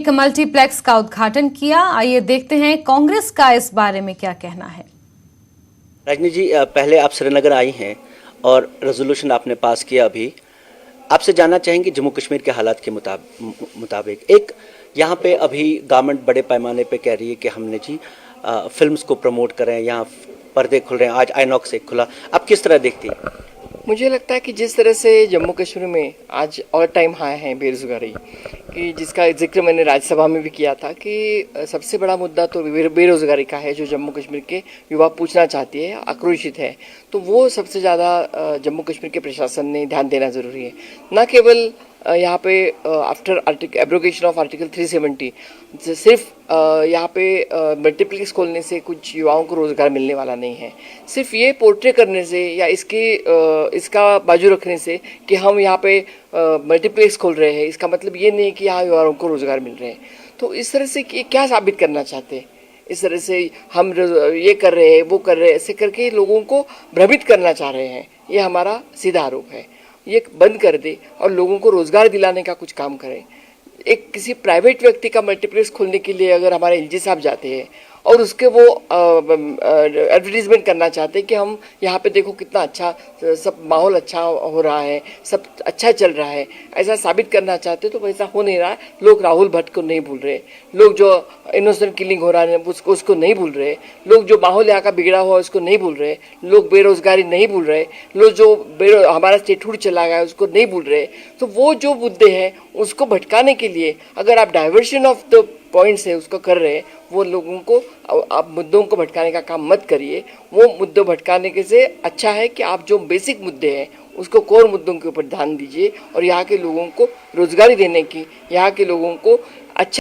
एक मल्टीप्लेक्स का उद्घाटन किया। आइए देखते हैं कांग्रेस का इस बारे में क्या कहना है। रजनी जी, पहले आप श्रीनगर आई हैं और रेजोल्यूशन आपने पास किया। अभी आपसे जानना चाहेंगे जम्मू कश्मीर के हालात के मुताबिक एक यहाँ पे अभी गवर्नमेंट बड़े पैमाने पे कह रही है कि हमने जी फिल्म्स को प्रमोट करें, यहाँ पर्दे खुल रहे हैं, आज आइनॉक्स एक खुला। आप किस तरह देखती हैं? मुझे लगता है कि जिस तरह से जम्मू कश्मीर में आज ऑल टाइम हाई है बेरोज़गारी कि जिसका जिक्र मैंने राज्यसभा में भी किया था कि सबसे बड़ा मुद्दा तो बेरोज़गारी का है जो जम्मू कश्मीर के युवा पूछना चाहती है, आक्रोशित है। तो वो सबसे ज़्यादा जम्मू कश्मीर के प्रशासन ने ध्यान देना ज़रूरी है। न केवल यहाँ पे आफ्टर एब्रोगेशन ऑफ आर्टिकल 370 सिर्फ यहाँ पे मल्टीप्लेक्स खोलने से कुछ युवाओं को रोज़गार मिलने वाला नहीं है। सिर्फ ये पोर्ट्रे करने से या इसका बाजू रखने से कि हम यहाँ पे मल्टीप्लेक्स खोल रहे हैं, इसका मतलब ये नहीं कि यहाँ युवाओं को रोज़गार मिल रहे हैं। तो इस तरह से क्या साबित करना चाहते हैं? इस तरह से हम ये कर रहे हैं, वो कर रहे हैं, ऐसे करके लोगों को भ्रमित करना चाह रहे हैं। ये हमारा सीधा आरोप है। ये बंद कर दे और लोगों को रोज़गार दिलाने का कुछ काम करें। एक किसी प्राइवेट व्यक्ति का मल्टीप्लेक्स खोलने के लिए अगर हमारे एलजी साहब जाते हैं और उसके वो एडवर्टीजमेंट करना चाहते हैं कि हम यहाँ पे देखो कितना अच्छा सब माहौल अच्छा हो रहा है, सब अच्छा चल रहा है, ऐसा साबित करना चाहते तो वैसा हो नहीं रहा है। लोग राहुल भट्ट को नहीं भूल रहे, लोग जो इनोसेंट किलिंग हो रहा है उसको नहीं भूल रहे, लोग जो माहौल यहाँ का बिगड़ा हुआ उसको नहीं भूल रहे, लोग बेरोजगारी नहीं भूल रहे, लोग जो हमारा स्टेटहुड चला गया उसको नहीं भूल रहे। तो वो जो मुद्दे हैं उसको भटकाने के लिए अगर आप डाइवर्शन ऑफ द पॉइंट्स है उसको कर रहे हैं, वो लोगों को आप मुद्दों को भटकाने का काम मत करिए। वो मुद्दों भटकाने के से अच्छा है कि आप जो बेसिक मुद्दे हैं उसको कोर मुद्दों के ऊपर ध्यान दीजिए और यहाँ के लोगों को रोजगारी देने की, यहाँ के लोगों को